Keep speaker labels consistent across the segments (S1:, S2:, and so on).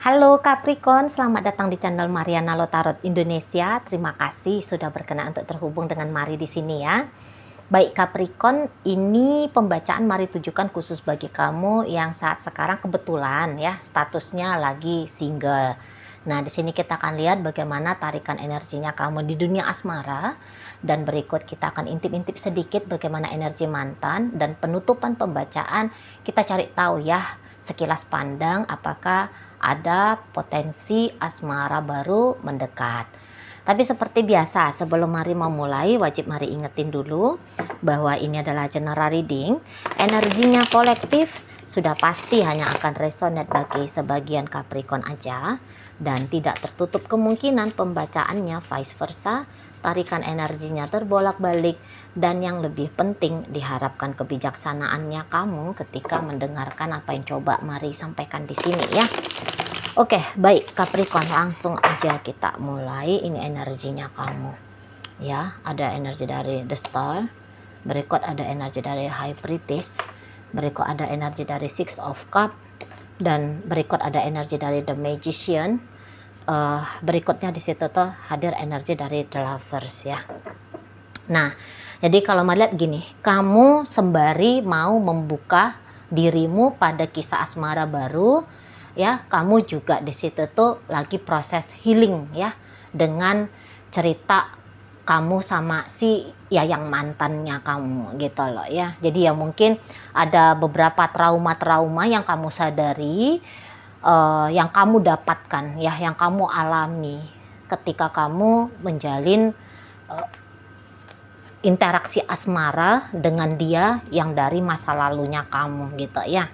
S1: Halo Capricorn, selamat datang di channel Mariana Lotarot Indonesia. Terima kasih sudah berkenan untuk terhubung dengan Mari di sini ya. Baik Capricorn, ini pembacaan Mari tujukan khusus bagi kamu yang saat sekarang kebetulan ya statusnya lagi single. Nah, di sini kita akan lihat bagaimana tarikan energinya kamu di dunia asmara, dan berikut kita akan intip-intip sedikit bagaimana energi mantan, dan penutupan pembacaan kita cari tahu ya sekilas pandang apakah ada potensi asmara baru mendekat. Tapi seperti biasa, sebelum Mari memulai, wajib Mari ingetin dulu bahwa ini adalah general reading. Energinya kolektif sudah pasti hanya akan resonate bagi sebagian Capricorn aja, dan tidak tertutup kemungkinan pembacaannya vice versa, tarikan energinya terbolak-balik, dan yang lebih penting diharapkan kebijaksanaannya kamu ketika mendengarkan apa yang coba Mari sampaikan di sini ya. Oke, baik Capricorn, langsung aja kita mulai. Ini energinya kamu ya. Ada energi dari The Star, berikut ada energi dari High Priestess, berikut ada energi dari Six of Cup, dan berikut ada energi dari The Magician. Berikutnya di situ tuh hadir energi dari The Lovers ya. Nah, jadi kalau melihat gini, kamu sembari mau membuka dirimu pada kisah asmara baru ya, kamu juga di situ tuh lagi proses healing ya, dengan cerita kamu sama si ya yang mantannya kamu gitu loh ya. Jadi ya mungkin ada beberapa trauma-trauma yang kamu sadari, yang kamu dapatkan ya, yang kamu alami ketika kamu menjalin interaksi asmara dengan dia yang dari masa lalunya kamu gitu ya.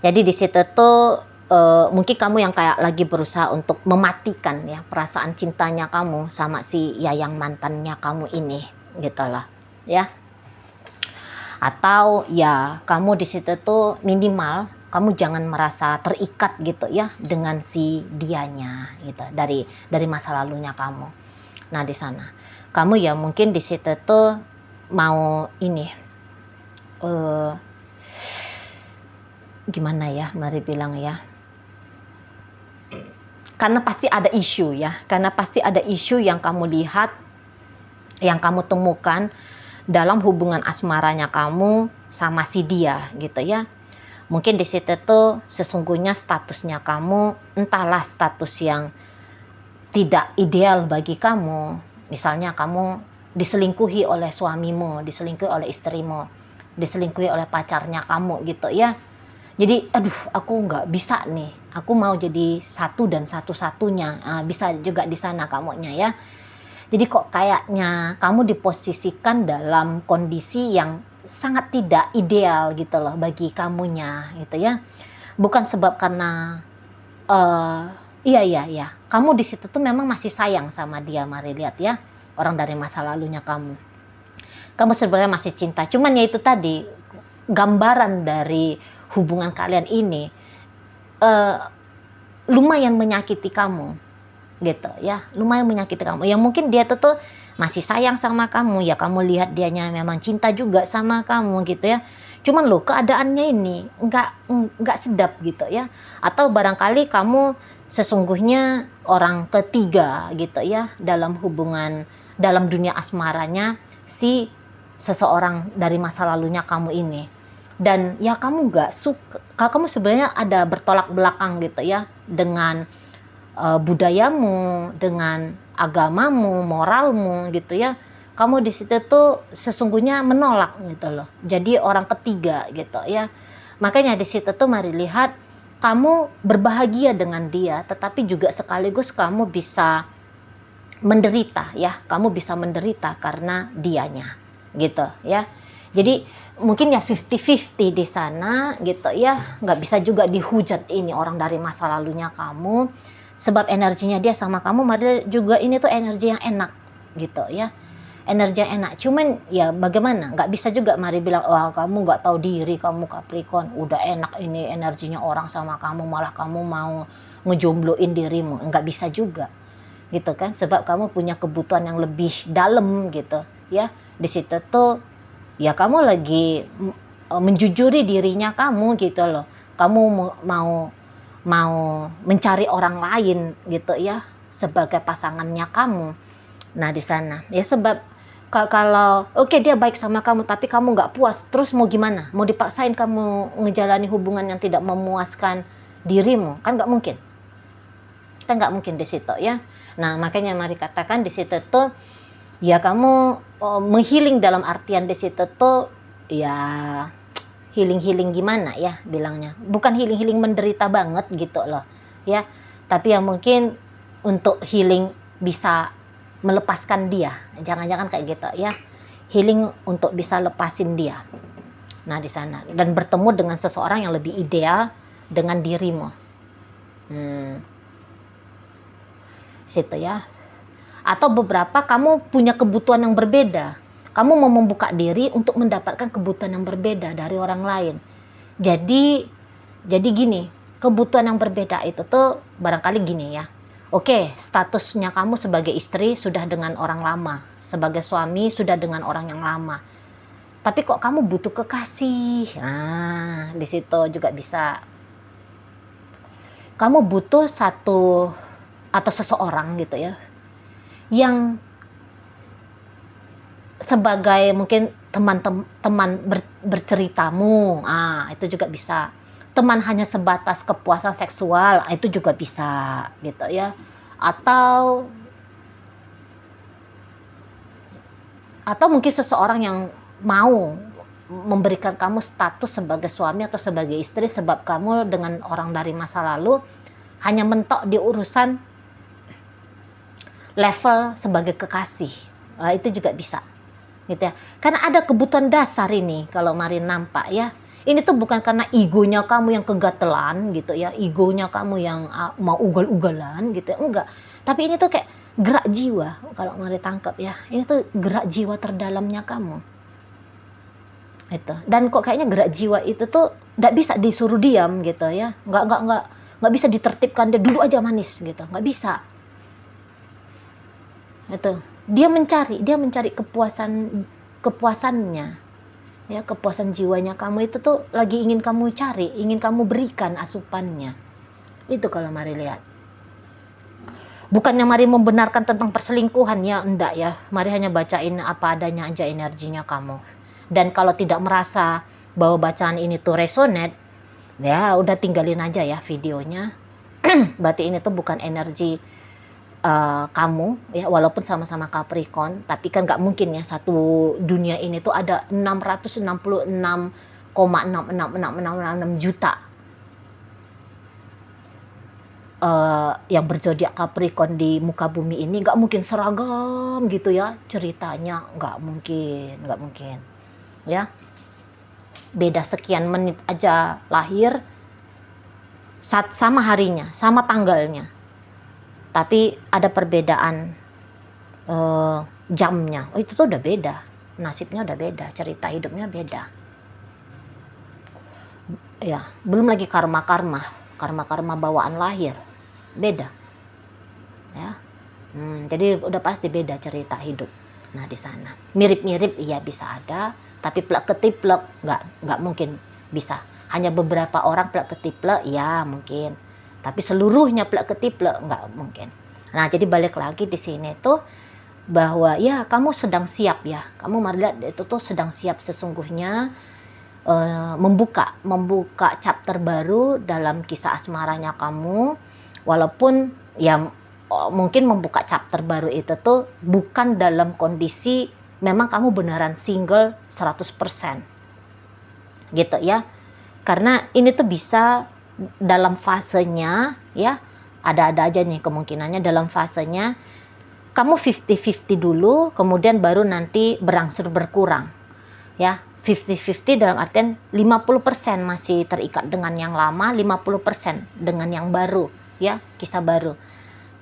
S1: Jadi di situ tuh mungkin kamu yang kayak lagi berusaha untuk mematikan ya perasaan cintanya kamu sama si yang mantannya kamu ini gitu loh ya. Atau ya kamu di situ tuh minimal kamu jangan merasa terikat gitu ya dengan si dianya gitu dari masa lalunya kamu. Nah, di sana kamu ya mungkin di situ tuh mau ini gimana ya Mari bilang ya, karena pasti ada isu ya, karena pasti ada isu yang kamu lihat, yang kamu temukan dalam hubungan asmaranya kamu sama si dia gitu ya. Mungkin di situ tuh sesungguhnya statusnya kamu entahlah status yang tidak ideal bagi kamu. Misalnya kamu diselingkuhi oleh suamimu, diselingkuhi oleh istrimu, diselingkuhi oleh pacarnya kamu gitu ya. Jadi aduh aku nggak bisa nih, aku mau jadi satu dan satu-satunya. Bisa juga di sana kamunya ya. Jadi kok kayaknya kamu diposisikan dalam kondisi yang sangat tidak ideal gitu loh bagi kamunya gitu ya. Bukan sebab karena iya kamu di situ tuh memang masih sayang sama dia. Mari lihat ya, orang dari masa lalunya kamu sebenarnya masih cinta, cuman ya itu tadi gambaran dari hubungan kalian ini lumayan menyakiti kamu gitu ya, lumayan menyakiti kamu. Ya mungkin dia tuh masih sayang sama kamu ya, kamu lihat dianya memang cinta juga sama kamu gitu ya. Cuman loh keadaannya ini nggak sedap gitu ya. Atau barangkali kamu sesungguhnya orang ketiga gitu ya dalam hubungan, dalam dunia asmaranya si seseorang dari masa lalunya kamu ini. Dan ya kamu nggak suka, kamu sebenarnya ada bertolak belakang gitu ya dengan budayamu, dengan agamamu, moralmu gitu ya. Kamu di situ tuh sesungguhnya menolak gitu loh. Jadi orang ketiga gitu ya. Makanya di situ tuh Mari lihat kamu berbahagia dengan dia, tetapi juga sekaligus kamu bisa menderita ya. Kamu bisa menderita karena dianya gitu ya. Jadi mungkin ya 50-50 di sana gitu ya. Nggak bisa juga dihujat ini orang dari masa lalunya kamu. Sebab energinya dia sama kamu Mari juga ini tuh energi yang enak gitu ya. Energi yang enak. Cuman ya bagaimana? Nggak bisa juga Mari bilang, wah kamu nggak tahu diri, kamu Capricorn, udah enak ini energinya orang sama kamu, malah kamu mau ngejombloin dirimu. Nggak bisa juga gitu kan. Sebab kamu punya kebutuhan yang lebih dalam gitu ya. Di situ tuh ya kamu lagi menjujuri dirinya kamu gitu loh. Kamu mau mau mencari orang lain gitu ya sebagai pasangannya kamu. Nah di sana ya, sebab kalau oke, dia baik sama kamu tapi kamu nggak puas, terus mau gimana? Mau dipaksain kamu ngejalani hubungan yang tidak memuaskan dirimu? Kan nggak mungkin. Kan nggak mungkin di situ ya. Nah makanya mari katakan di situ tuh ya kamu menghealing dalam artian di situ tuh ya healing gimana ya bilangnya, bukan healing menderita banget gitu loh ya, tapi yang mungkin untuk healing bisa melepaskan dia, jangan-jangan kayak gitu ya, healing untuk bisa lepasin dia. Nah di sana dan bertemu dengan seseorang yang lebih ideal dengan dirimu, situ ya. Atau beberapa kamu punya kebutuhan yang berbeda, kamu mau membuka diri untuk mendapatkan kebutuhan yang berbeda dari orang lain. Jadi gini, kebutuhan yang berbeda itu tuh barangkali gini ya. Oke, statusnya kamu sebagai istri sudah dengan orang lama, sebagai suami sudah dengan orang yang lama. Tapi kok kamu butuh kekasih? Nah, di situ juga bisa. Kamu butuh satu atau seseorang gitu ya, yang sebagai mungkin teman berceritamu, itu juga bisa. Teman hanya sebatas kepuasan seksual, itu juga bisa gitu ya. Atau mungkin seseorang yang mau memberikan kamu status sebagai suami atau sebagai istri, sebab kamu dengan orang dari masa lalu hanya mentok di urusan level sebagai kekasih. Itu juga bisa gitu ya, karena ada kebutuhan dasar ini kalau mari nampak ya. Ini tuh bukan karena egonya kamu yang kegatelan gitu ya, egonya kamu yang mau ugal-ugalan gitu ya, enggak. Tapi ini tuh kayak gerak jiwa kalau mari tangkap ya, ini tuh gerak jiwa terdalamnya kamu itu. Dan kok kayaknya gerak jiwa itu tuh nggak bisa disuruh diam gitu ya, nggak bisa ditertibkan, dia duduk aja manis gitu, nggak bisa itu. Dia mencari kepuasannya ya, kepuasan jiwanya kamu itu tuh lagi ingin kamu cari, ingin kamu berikan asupannya. Itu kalau mari lihat, bukannya mari membenarkan tentang perselingkuhan ya, enggak ya, mari hanya bacain apa adanya aja energinya kamu. Dan kalau tidak merasa bahwa bacaan ini tuh resonate ya udah tinggalin aja ya videonya. Berarti ini tuh bukan energi kamu ya, walaupun sama-sama Capricorn, tapi kan nggak mungkin ya satu dunia ini tuh ada 666,66666 juta yang berzodiak Capricorn di muka bumi ini. Nggak mungkin seragam gitu ya ceritanya, nggak mungkin ya. Beda sekian menit aja lahir, sama harinya, sama tanggalnya, tapi ada perbedaan jamnya. Itu tuh udah beda, nasibnya udah beda, cerita hidupnya beda ya. Belum lagi karma bawaan lahir beda ya. Jadi udah pasti beda cerita hidup. Nah di sana mirip-mirip iya bisa ada, tapi plek ketiplek nggak mungkin bisa. Hanya beberapa orang plek ketiplek ya mungkin, tapi seluruhnya plek ketiplek nggak mungkin. Nah jadi balik lagi di sini tuh bahwa ya kamu sedang siap ya, kamu mari lihat itu tuh sedang siap sesungguhnya membuka chapter baru dalam kisah asmaranya kamu. Walaupun ya mungkin membuka chapter baru itu tuh bukan dalam kondisi memang kamu beneran single 100% gitu ya, karena ini tuh bisa dalam fasenya ya, ada aja nih kemungkinannya dalam fasenya kamu 50-50 dulu, kemudian baru nanti berangsur berkurang ya. 50-50 dalam artian 50% masih terikat dengan yang lama, 50% dengan yang baru ya, kisah baru.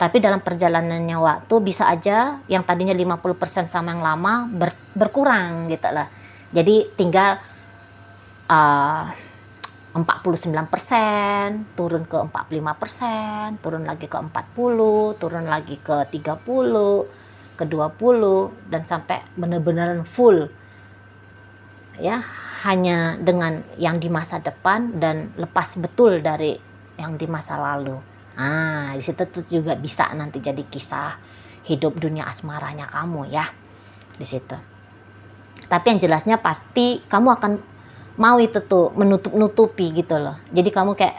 S1: Tapi dalam perjalanannya waktu bisa aja yang tadinya 50% sama yang lama berkurang gitu lah. Jadi tinggal 49%, turun ke 45%, turun lagi ke 40%, turun lagi ke 30%, ke 20%, dan sampai benar-benar full ya, hanya dengan yang di masa depan dan lepas betul dari yang di masa lalu. Nah, di situ tuh juga bisa nanti jadi kisah hidup dunia asmaranya kamu ya di situ. Tapi yang jelasnya pasti kamu akan mau itu tuh menutup-nutupi gitu loh. Jadi kamu kayak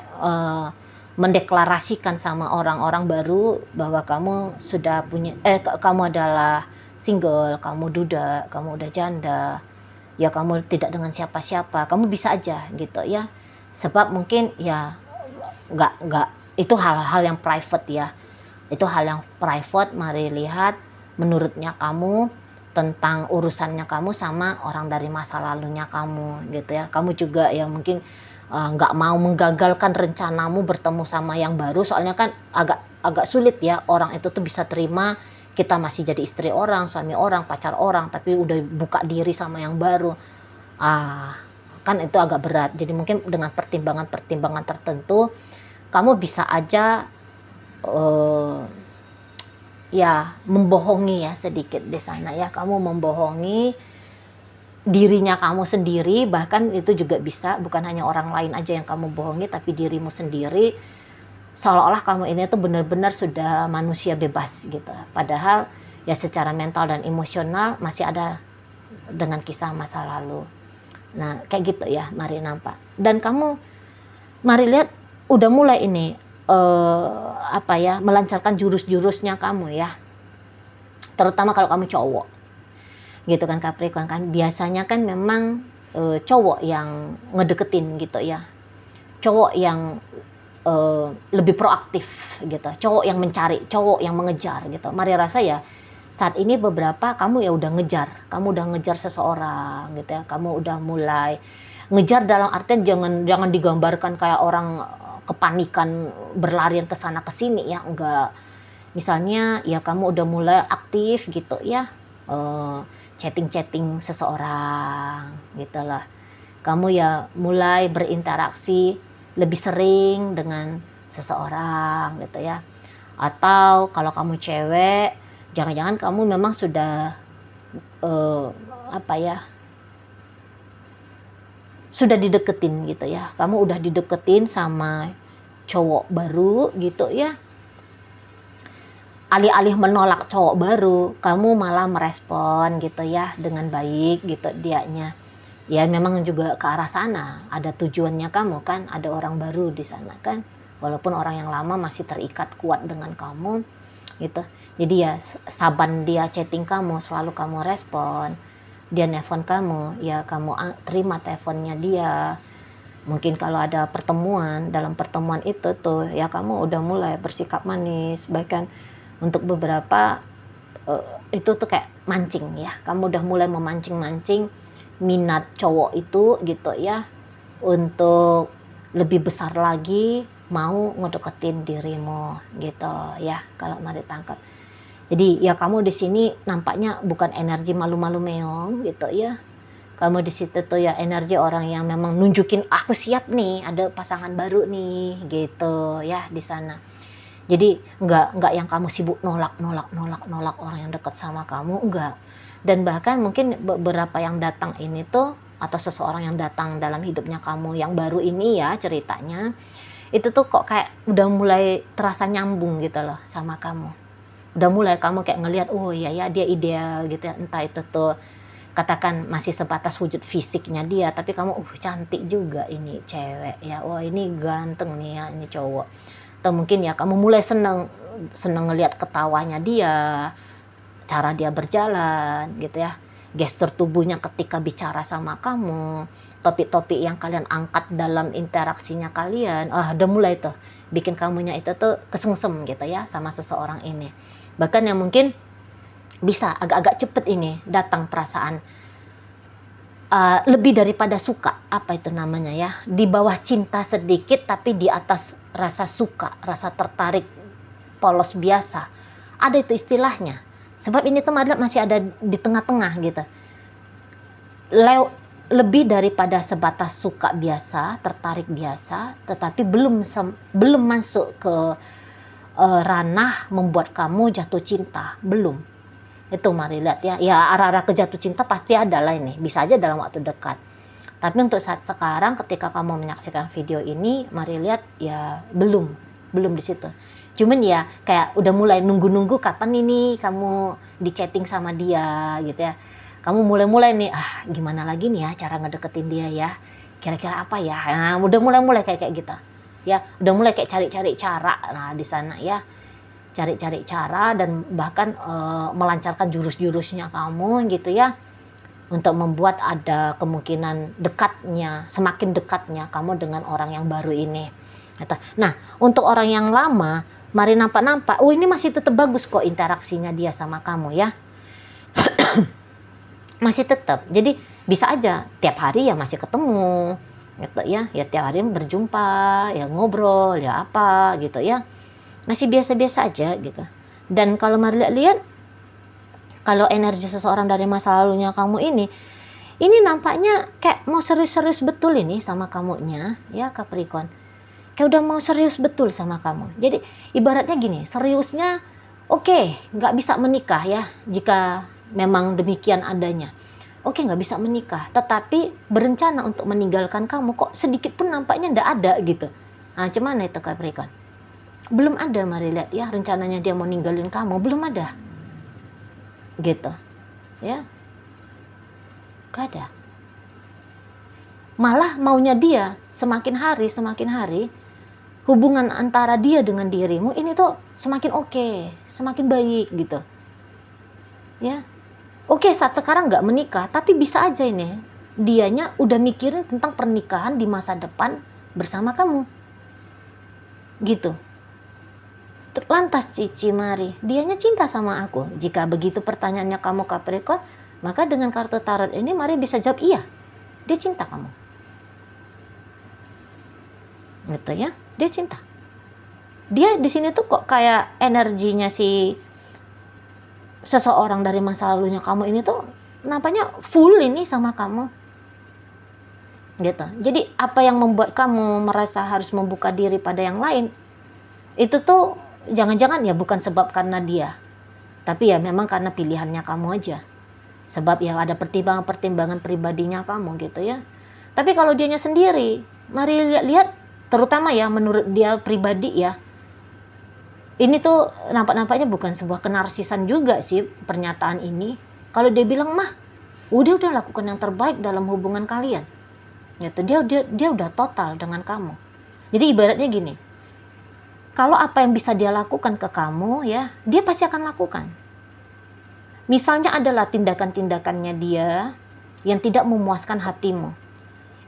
S1: mendeklarasikan sama orang-orang baru bahwa kamu sudah punya kamu adalah single, kamu duda, kamu udah janda. Ya kamu tidak dengan siapa-siapa, kamu bisa aja gitu ya. Sebab mungkin ya nggak itu hal-hal yang private ya. Itu hal yang private, mari lihat menurutnya kamu tentang urusannya kamu sama orang dari masa lalunya kamu gitu ya. Kamu juga ya mungkin nggak mau menggagalkan rencanamu bertemu sama yang baru, soalnya kan agak sulit ya orang itu tuh bisa terima kita masih jadi istri orang, suami orang, pacar orang, tapi udah buka diri sama yang baru. Kan itu agak berat. Jadi mungkin dengan pertimbangan-pertimbangan tertentu kamu bisa aja ya membohongi ya sedikit di sana ya. Kamu membohongi dirinya kamu sendiri, bahkan itu juga bisa bukan hanya orang lain aja yang kamu bohongi, tapi dirimu sendiri, seolah-olah kamu ini tuh benar-benar sudah manusia bebas gitu. Padahal ya secara mental dan emosional masih ada dengan kisah masa lalu. Nah kayak gitu ya, mari nampak. Dan kamu mari lihat udah mulai ini melancarkan jurus-jurusnya kamu ya. Terutama kalau kamu cowok. Gitu kan Capricorn kan, biasanya kan memang cowok yang ngedeketin gitu ya. Cowok yang lebih proaktif gitu, cowok yang mencari, cowok yang mengejar gitu. Mari rasa ya saat ini beberapa kamu ya udah ngejar seseorang gitu ya. Kamu udah mulai ngejar dalam artian jangan digambarkan kayak orang kepanikan berlarian ke sana ke sini ya, enggak. Misalnya ya kamu udah mulai aktif gitu ya, chatting seseorang gitu lah. Kamu ya mulai berinteraksi lebih sering dengan seseorang gitu ya. Atau kalau kamu cewek, jangan-jangan kamu memang sudah sudah dideketin gitu ya. Kamu udah dideketin sama cowok baru gitu ya. Alih-alih menolak cowok baru, kamu malah merespon gitu ya dengan baik gitu dianya. Ya memang juga ke arah sana, ada tujuannya kamu kan, ada orang baru di sana kan. Walaupun orang yang lama masih terikat kuat dengan kamu gitu. Jadi ya saban dia chatting kamu, selalu kamu respon. Dia nelpon kamu, ya kamu terima teleponnya dia. Mungkin kalau ada pertemuan, dalam pertemuan itu tuh ya kamu udah mulai bersikap manis. Bahkan untuk beberapa itu tuh kayak mancing ya. Kamu udah mulai memancing-mancing minat cowok itu gitu ya, untuk lebih besar lagi mau ngedeketin dirimu gitu ya, kalau mari tangkap. Jadi ya kamu di sini nampaknya bukan energi malu-malu meong gitu ya. Kamu di situ tuh ya energi orang yang memang nunjukin aku siap nih, ada pasangan baru nih gitu ya di sana. Jadi enggak yang kamu sibuk nolak orang yang dekat sama kamu, enggak. Dan bahkan mungkin beberapa yang datang ini tuh, atau seseorang yang datang dalam hidupnya kamu yang baru ini ya ceritanya, itu tuh kok kayak udah mulai terasa nyambung gitu loh sama kamu. Udah mulai kamu kayak ngelihat, oh iya ya dia ideal gitu ya. Entah itu tuh katakan masih sebatas wujud fisiknya dia, tapi kamu cantik juga ini cewek ya, wah ini ganteng nih ya ini cowok. Atau mungkin ya kamu mulai seneng ngelihat ketawanya dia, cara dia berjalan gitu ya, gestur tubuhnya ketika bicara sama kamu, topik-topik yang kalian angkat dalam interaksinya kalian, udah mulai tuh bikin kamunya itu tuh kesengsem gitu ya sama seseorang ini. Bahkan yang mungkin bisa agak-agak cepet ini datang perasaan lebih daripada suka, apa itu namanya ya, di bawah cinta sedikit tapi di atas rasa suka, rasa tertarik polos biasa, ada itu istilahnya. Sebab ini tuh masih ada di tengah-tengah gitu. Lebih daripada sebatas suka biasa, tertarik biasa, tetapi belum masuk ke ranah membuat kamu jatuh cinta, belum. Itu mari lihat ya. Ya arah-arah ke jatuh cinta pasti ada lah ini. Bisa aja dalam waktu dekat. Tapi untuk saat sekarang ketika kamu menyaksikan video ini, mari lihat ya belum di situ. Cuman ya kayak udah mulai nunggu-nunggu kapan ini kamu di chatting sama dia gitu ya. Kamu mulai-mulai nih, gimana lagi nih ya cara ngedeketin dia ya. Kira-kira apa ya? Nah, udah mulai kayak gitu. Ya, udah mulai kayak cari-cari cara. Nah, di sana ya. Cari-cari cara dan bahkan melancarkan jurus-jurusnya kamu gitu ya. Untuk membuat ada kemungkinan semakin dekatnya kamu dengan orang yang baru ini. Nah, untuk orang yang lama, mari nampak-nampak, ini masih tetap bagus kok interaksinya dia sama kamu ya. Masih tetap. Jadi bisa aja tiap hari ya masih ketemu gitu ya. Ya tiap hari berjumpa, ya ngobrol, ya apa gitu ya. Masih biasa-biasa aja gitu. Dan kalau mari lihat kalau energi seseorang dari masa lalunya kamu ini nampaknya kayak mau serius-serius betul ini sama kamunya ya Capricorn. Kayak udah mau serius betul sama kamu. Jadi ibaratnya gini, seriusnya oke, nggak bisa menikah ya jika memang demikian adanya. Oke, nggak bisa menikah, tetapi berencana untuk meninggalkan kamu, kok sedikit pun nampaknya nggak ada gitu. Nah, cuman itu Capricorn. Belum ada, mari lihat ya, rencananya dia mau ninggalin kamu, belum ada. Gitu. Ya. Gak ada. Malah maunya dia semakin hari hubungan antara dia dengan dirimu ini tuh semakin oke, semakin baik gitu. Ya. Oke, saat sekarang nggak menikah, tapi bisa aja ini dianya udah mikirin tentang pernikahan di masa depan bersama kamu. Gitu. Lantas Cici Mari, dianya cinta sama aku. Jika begitu pertanyaannya kamu Capricorn, maka dengan kartu tarot ini Mari bisa jawab iya. Dia cinta kamu. Gitu ya, dia cinta. Dia di sini tuh kok kayak energinya si seseorang dari masa lalunya kamu ini tuh nampaknya full ini sama kamu. Gitu. Jadi apa yang membuat kamu merasa harus membuka diri pada yang lain, itu tuh jangan-jangan ya bukan sebab karena dia, tapi ya memang karena pilihannya kamu aja. Sebab ya ada pertimbangan-pertimbangan pribadinya kamu gitu ya. Tapi kalau dianya sendiri, mari lihat terutama ya menurut dia pribadi ya. Ini tuh nampaknya bukan sebuah kenarsisan juga sih pernyataan ini. Kalau dia bilang mah, udah lakukan yang terbaik dalam hubungan kalian. Gitu. Dia udah total dengan kamu. Jadi ibaratnya gini. Kalau apa yang bisa dia lakukan ke kamu ya, dia pasti akan lakukan. Misalnya adalah tindakan-tindakannya dia yang tidak memuaskan hatimu.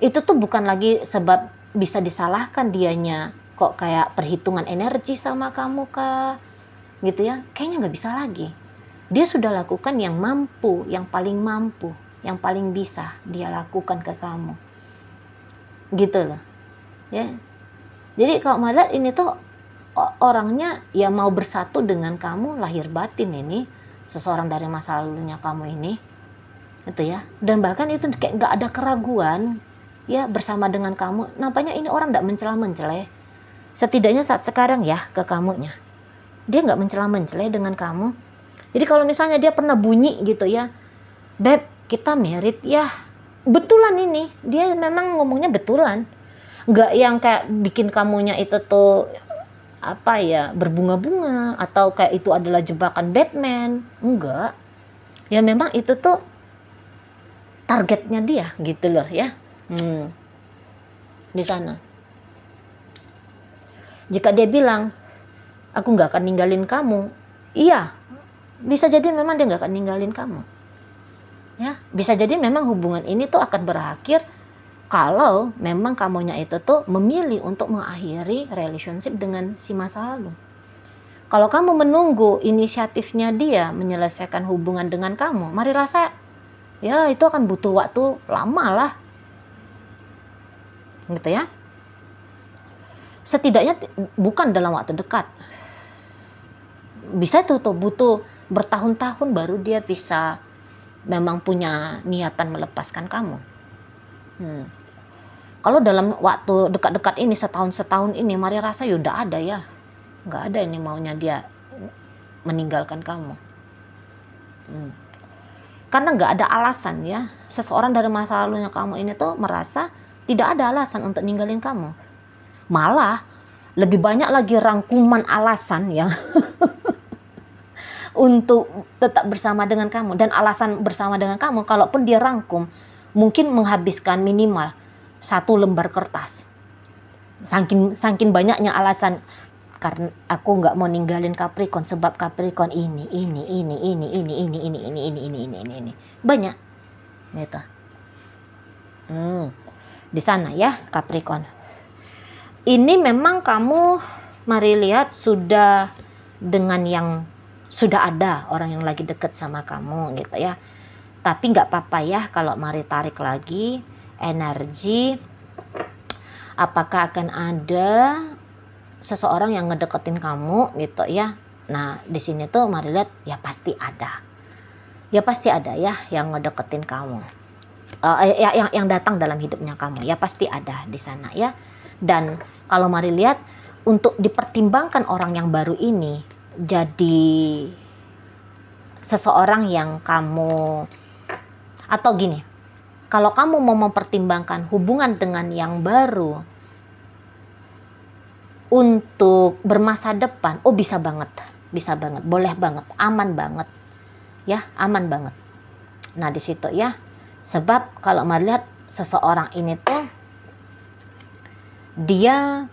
S1: Itu tuh bukan lagi sebab bisa disalahkan dianya kok kayak perhitungan energi sama kamu kah? Gitu ya, kayaknya nggak bisa lagi. Dia sudah lakukan yang mampu, yang paling bisa dia lakukan ke kamu. Gitu loh. Ya. Jadi kalau melihat ini tuh orangnya ya mau bersatu dengan kamu lahir batin ini, seseorang dari masa lalunya kamu ini, itu ya. Dan bahkan itu kayak nggak ada keraguan ya bersama dengan kamu. Nampaknya ini orang nggak mencela-mencela, setidaknya saat sekarang ya ke kamunya. Dia nggak mencela-mencela dengan kamu. Jadi kalau misalnya dia pernah bunyi gitu ya, Beb kita merit ya, betulan ini dia memang ngomongnya betulan, nggak yang kayak bikin kamunya itu tuh apa ya berbunga-bunga atau kayak itu adalah jebakan Batman. Enggak, ya memang itu tuh targetnya dia gitu loh ya. Di sana jika dia bilang aku nggak akan ninggalin kamu, iya bisa jadi memang dia nggak akan ninggalin kamu ya. Bisa jadi memang hubungan ini tuh akan berakhir kalau memang kamunya itu tuh memilih untuk mengakhiri relationship dengan si masa lalu. Kalau kamu menunggu inisiatifnya dia menyelesaikan hubungan dengan kamu, mari rasa ya itu akan butuh waktu lama lah. Gitu ya. Setidaknya bukan dalam waktu dekat. Bisa tuh butuh bertahun-tahun baru dia bisa memang punya niatan melepaskan kamu. Kalau dalam waktu dekat-dekat ini setahun ini mari rasa ya udah ada ya, nggak ada ini maunya dia meninggalkan kamu. karena nggak ada alasan ya. Seseorang dari masa lalunya kamu ini tuh merasa tidak ada alasan untuk ninggalin kamu. Malah lebih banyak lagi rangkuman alasan ya untuk tetap bersama dengan kamu. Dan alasan bersama dengan kamu, kalaupun dia rangkum, mungkin menghabiskan minimal 1 lembar kertas. Saking banyaknya alasan, karena aku nggak mau ninggalin Capricorn sebab Capricorn ini banyak gitu. Di sana ya Capricorn. Ini memang kamu, mari lihat, sudah dengan yang sudah ada orang yang lagi deket sama kamu gitu ya. Tapi nggak apa-apa ya kalau mari tarik lagi energi, apakah akan ada seseorang yang ngedeketin kamu gitu ya. Nah di sini tuh mari lihat, ya pasti ada ya yang ngedeketin kamu, yang datang dalam hidupnya kamu, ya pasti ada di sana ya. Dan kalau mari lihat, untuk dipertimbangkan orang yang baru ini jadi seseorang yang kamu, atau gini, kalau kamu mau mempertimbangkan hubungan dengan yang baru untuk bermasa depan, oh bisa banget, boleh banget, aman banget ya, aman banget. Nah di situ ya, sebab kalau mari lihat, seseorang ini tuh dia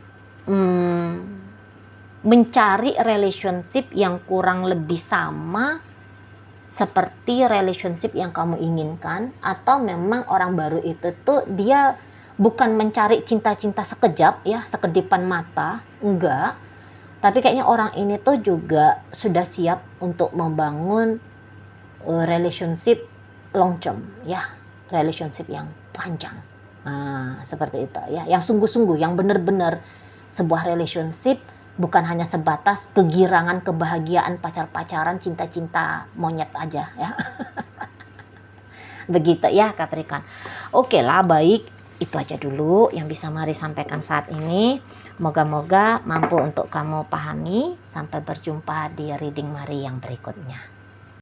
S1: mencari relationship yang kurang lebih sama seperti relationship yang kamu inginkan, atau memang orang baru itu tuh dia bukan mencari cinta-cinta sekejap ya, sekedipan mata, enggak. Tapi kayaknya orang ini tuh juga sudah siap untuk membangun relationship long term ya, relationship yang panjang. Nah, seperti itu ya, yang sungguh-sungguh, yang benar-benar sebuah relationship, bukan hanya sebatas kegirangan, kebahagiaan, pacar-pacaran, cinta-cinta monyet aja ya. Begitu ya Capricorn. Oke lah, baik, itu aja dulu yang bisa Mari sampaikan saat ini. Moga-moga mampu untuk kamu pahami. Sampai berjumpa di reading Mari yang berikutnya.